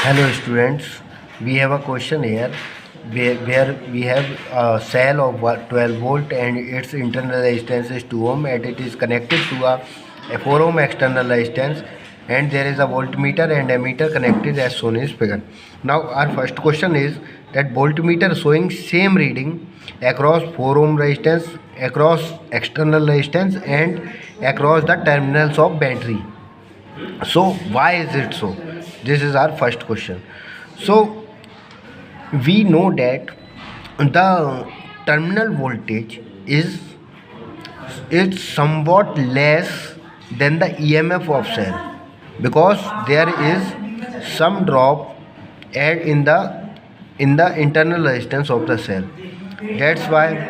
Hello students, we have a question here where we have a cell of 12 volt and its internal resistance is 2 ohm and it is connected to a 4 ohm external resistance, and there is a voltmeter and ammeter connected as shown in figure. Now our first question is that voltmeter showing same reading across 4 ohm resistance, across external resistance and across the terminals of battery. So why is it so? This is our first question. So we know that the terminal voltage is somewhat less than the EMF of cell, because there is some drop add in the internal resistance of the cell. That's why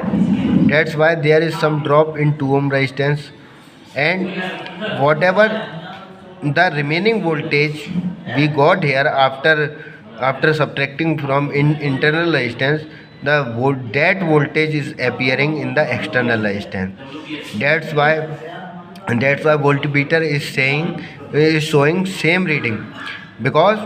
that's why there is some drop in 2 ohm resistance, and whatever the remaining voltage we got here after subtracting from internal resistance, that voltage is appearing in the external resistance. That's why voltmeter is showing same reading, because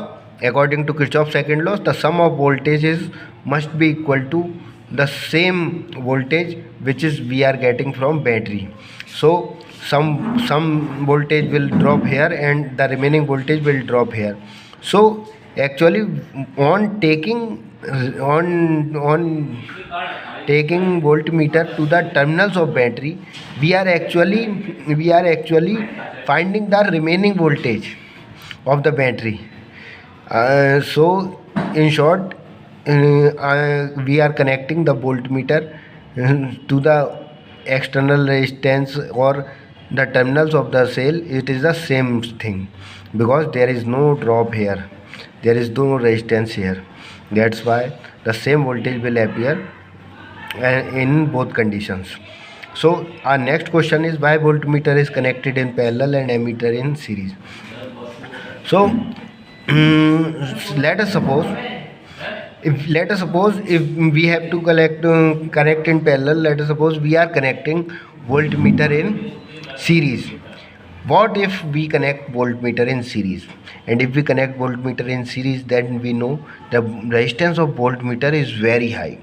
according to Kirchhoff's second law, the sum of voltages must be equal to the same voltage which is we are getting from battery. So some voltage will drop here and the remaining voltage will drop here. So actually on taking voltmeter to the terminals of battery, we are actually finding the remaining voltage of the battery. So in short, we are connecting the voltmeter to the external resistance or the terminals of the cell. It is the same thing, because there is no drop here, there is no resistance here. That's why the same voltage will appear in both conditions. So our next question is why voltmeter is connected in parallel and ammeter in series. So let us suppose if we have to connect in parallel. Let us suppose we are connecting voltmeter in series. What if we connect voltmeter in series? And if we connect voltmeter in series, then we know the resistance of voltmeter is very high.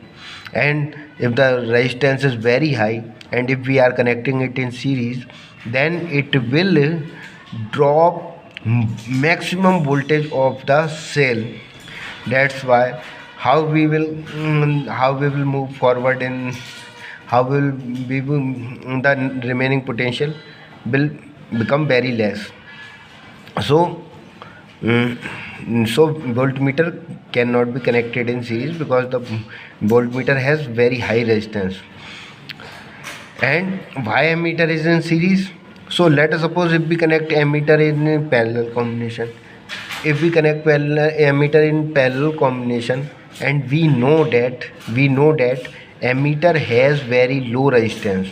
And if the resistance is very high and if we are connecting it in series, then it will drop maximum voltage of the cell. That's why how we will move forward in how will we will the remaining potential will become very less. So so voltmeter cannot be connected in series because the voltmeter has very high resistance. And why ammeter is in series? So let us suppose if we connect ammeter in parallel combination. If we connect ammeter in parallel combination, and we know that ammeter has very low resistance,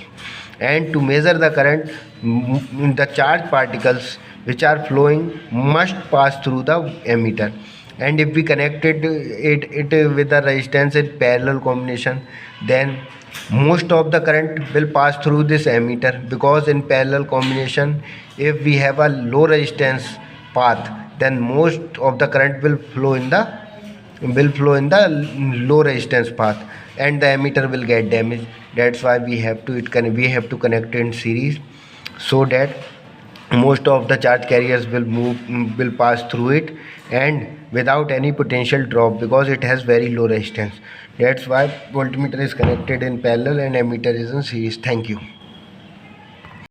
and to measure the current, the charged particles which are flowing must pass through the ammeter. And if we connected it with the resistance in parallel combination, then most of the current will pass through this ammeter, because in parallel combination, if we have a low resistance path, then most of the current will flow in the low resistance path, and the ammeter will get damaged. That's why we have to connect in series, so that most of the charge carriers will pass through it and without any potential drop, because it has very low resistance. That's why voltmeter is connected in parallel and ammeter is in series. Thank you.